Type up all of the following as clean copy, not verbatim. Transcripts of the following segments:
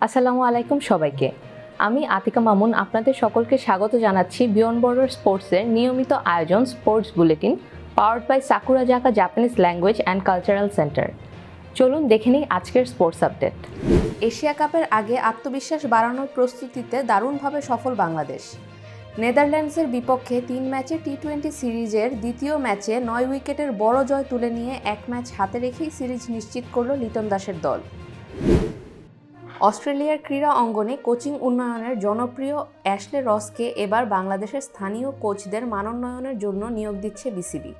আসসালামু আলাইকুম সবাইকে। আমি আতিকা মামুন আপনাদের সকলকে স্বাগত জানাচ্ছি বিয়ন্ড বর্ডার স্পোর্টসের নিয়মিত আয়োজন sports bulletin powered by Sakurazaka Japanese language and cultural centre. চলুন দেখে নিই আজকের স্পোর্টস আপডেট। এশিয়া কাপের আগে আত্মবিশ্বাস বাড়ানোর প্রস্তুতিতে দারুণভাবে সফল বাংলাদেশ। নেদারল্যান্ডসের বিপক্ষে 3 ম্যাচে টি-20 সিরিজের দ্বিতীয় ম্যাচে 9 উইকেটের বড় জয় তুলে নিয়ে এক ম্যাচ হাতে রেখেই সিরিজ নিশ্চিত করল লিটন দাসের দল। অস্ট্রেলিয়ার ক্রীড়া অঙ্গনে কোচিং উন্নয়নের জনপ্রিয় অ্যাশলে রসকে এবার বাংলাদেশের স্থানীয় কোচদের মানোন্নয়নের জন্য নিয়োগ দিচ্ছে বিসিবি।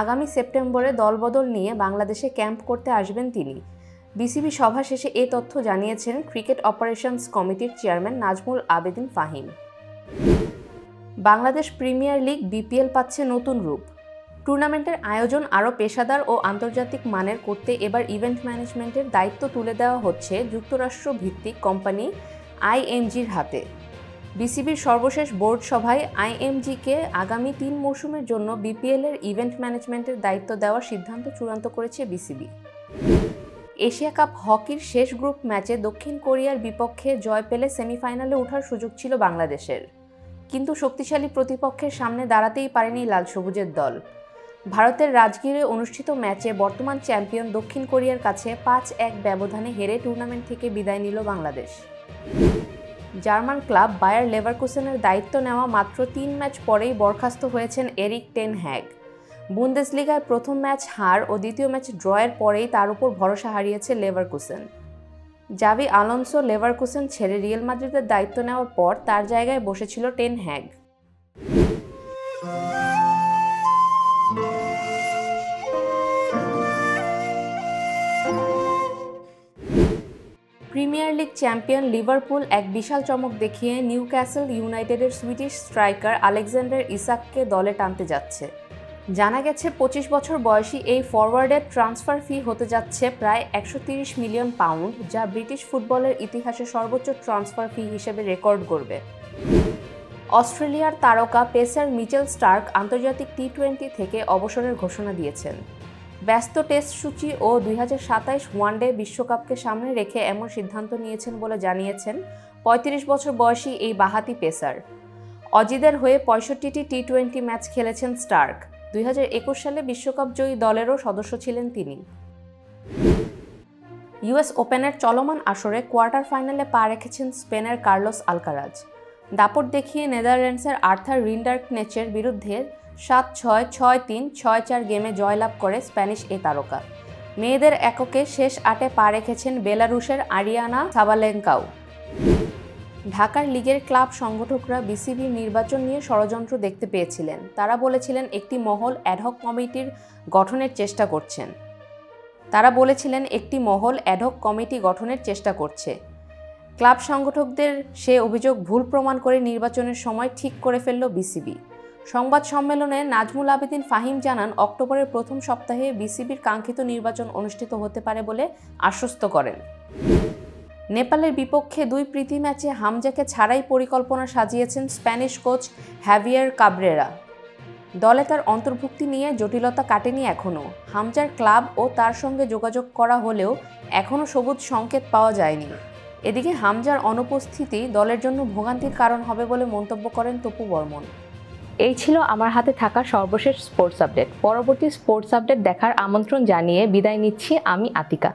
আগামী সেপ্টেম্বরে দলবদল নিয়ে বাংলাদেশে ক্যাম্প করতে আসবেন তিনি। বিসিবি সভা শেষে এ তথ্য জানিয়েছেন ক্রিকেট অপারেশনস কমিটির chairman Nazmul Abedin Fahim. Bangladesh premier league BPL পাচ্ছে নতুন রূপ। টুর্নামেন্টের আয়োজন আরও পেশাদার ও আন্তর্জাতিক মানের করতে এবার ইভেন্ট ম্যানেজমেন্টের দায়িত্ব তুলে দেওয়া হচ্ছে যুক্তরাষ্ট্র ভিত্তিক কোম্পানি আইএমজির হাতে। বিসিবির সর্বশেষ বোর্ড সভায় আইএমজিকে আগামী 3 মৌসুমের জন্য বিপিএলের ইভেন্ট ম্যানেজমেন্টের দায়িত্ব দেওয়ার সিদ্ধান্ত চূড়ান্ত করেছে বিসিবি। এশিয়া কাপ হকির শেষ গ্রুপ ম্যাচে দক্ষিণ কোরিয়ার বিপক্ষে জয় পেলে সেমিফাইনালে ওঠার সুযোগ ছিল বাংলাদেশের, কিন্তু শক্তিশালী প্রতিপক্ষের সামনে দাঁড়াতেই পারেনি লাল সবুজের দল। ভারতের রাজগীরে অনুষ্ঠিত ম্যাচে বর্তমান চ্যাম্পিয়ন দক্ষিণ কোরিয়ার কাছে 5-1 ব্যবধানে হেরে টুর্নামেন্ট থেকে বিদায় নিল বাংলাদেশ। জার্মান ক্লাব বায়ার লেভারকুসেনের দায়িত্ব নেওয়া মাত্র 3 ম্যাচ পরেই বরখাস্ত হয়েছেন এরিক টেন হ্যাগ। বুন্দেসলিগায় প্রথম ম্যাচ হার ও দ্বিতীয় ম্যাচ ড্রয়ের পরেই তার উপর ভরসা হারিয়েছে লেভারকুসেন। জাভি আলোনসো লেভারকুসেন ছেড়ে রিয়াল মাদ্রিদের দায়িত্ব নেওয়ার পর তার জায়গায় বসেছিল ten hag. Premier league champion Liverpool এক বিশাল চমক দেখিয়ে নিউক্যাসল ইউনাইটেডের সুইডিশ স্ট্রাইকার আলেকজান্ডার ইসাককে দলে টানতে যাচ্ছে। জানা গেছে 25 বছর বয়সী এই ফরওয়ার্ডের ট্রান্সফার ফি হতে যাচ্ছে প্রায় 130 মিলিয়ন পাউন্ড, যা ব্রিটিশ ফুটবলের ইতিহাসে সর্বোচ্চ ট্রান্সফার ফি হিসেবে রেকর্ড করবে। অস্ট্রেলিয়ার তারকা পেসার মিচেল স্টার্ক আন্তর্জাতিক টি-20 থেকে অবসরের ঘোষণা দিয়েছেন। ব্যস্ত টেস্ট সূচি ও 2027 ওয়ানডে বিশ্বকাপকে সামনে রেখে এমন সিদ্ধান্ত নিয়েছেন বলে জানিয়েছেন 35 বছর বয়সী এই বাঁহাতি পেসার। অজিদের হয়ে 65টি টি-20 ম্যাচ খেলেছেন স্টার্ক। 2021 সালে বিশ্বকাপ জয়ী দলেরও সদস্য ছিলেন তিনি। ইউএস ওপেনের চলমান আসরে কোয়ার্টার ফাইনালে পা রেখেছেন স্পেনের কার্লোস আলকারাজ। দাপট দেখিয়ে নেদারল্যান্ডসের আর্থার রিন্ডারকনেচের বিরুদ্ধে 7-6, 6-3, 6-4 গেমে জয়লাভ করে স্প্যানিশ এ তারকা। মেয়েদের এককে শেষ 8-এ পা রেখেছেন বেলারুশের আরিয়ানা সাবালেঙ্কাও। ঢাকার লিগের ক্লাব সংগঠকরা বিসিবির নির্বাচন নিয়ে ষড়যন্ত্র দেখতে পেয়েছিলেন। তারা বলেছিলেন একটি মহল অ্যাডহক কমিটি গঠনের চেষ্টা করছে। ক্লাব সংগঠকদের সে অভিযোগ ভুল প্রমাণ করে নির্বাচনের সময় ঠিক করে ফেলল বিসিবি। সংবাদ সম্মেলনে নাজমুল আবেদিন ফাহিম জানান, অক্টোবরের প্রথম সপ্তাহে বিসিবির কাঙ্ক্ষিত নির্বাচন অনুষ্ঠিত হতে পারে বলে আশ্বস্ত করেন। নেপালের বিপক্ষে 2 প্রীতি ম্যাচে হামজাকে ছাড়াই পরিকল্পনা সাজিয়েছেন স্প্যানিশ কোচ হ্যাভিয়ার কাবরেরা। দলে তার অন্তর্ভুক্তি নিয়ে জটিলতা কাটেনি এখনও। হামজার ক্লাব ও তার সঙ্গে যোগাযোগ করা হলেও এখনও সবুজ সংকেত পাওয়া যায়নি। এদিকে হামজার অনুপস্থিতি দলের জন্য ভোগান্তির কারণ হবে বলে মন্তব্য করেন তপু বর্মন। এই ছিল আমার হাতে থাকা সর্বশেষ স্পোর্টস আপডেট। পরবর্তী স্পোর্টস আপডেট দেখার আমন্ত্রণ জানিয়ে বিদায় নিচ্ছি আমি আতিকা।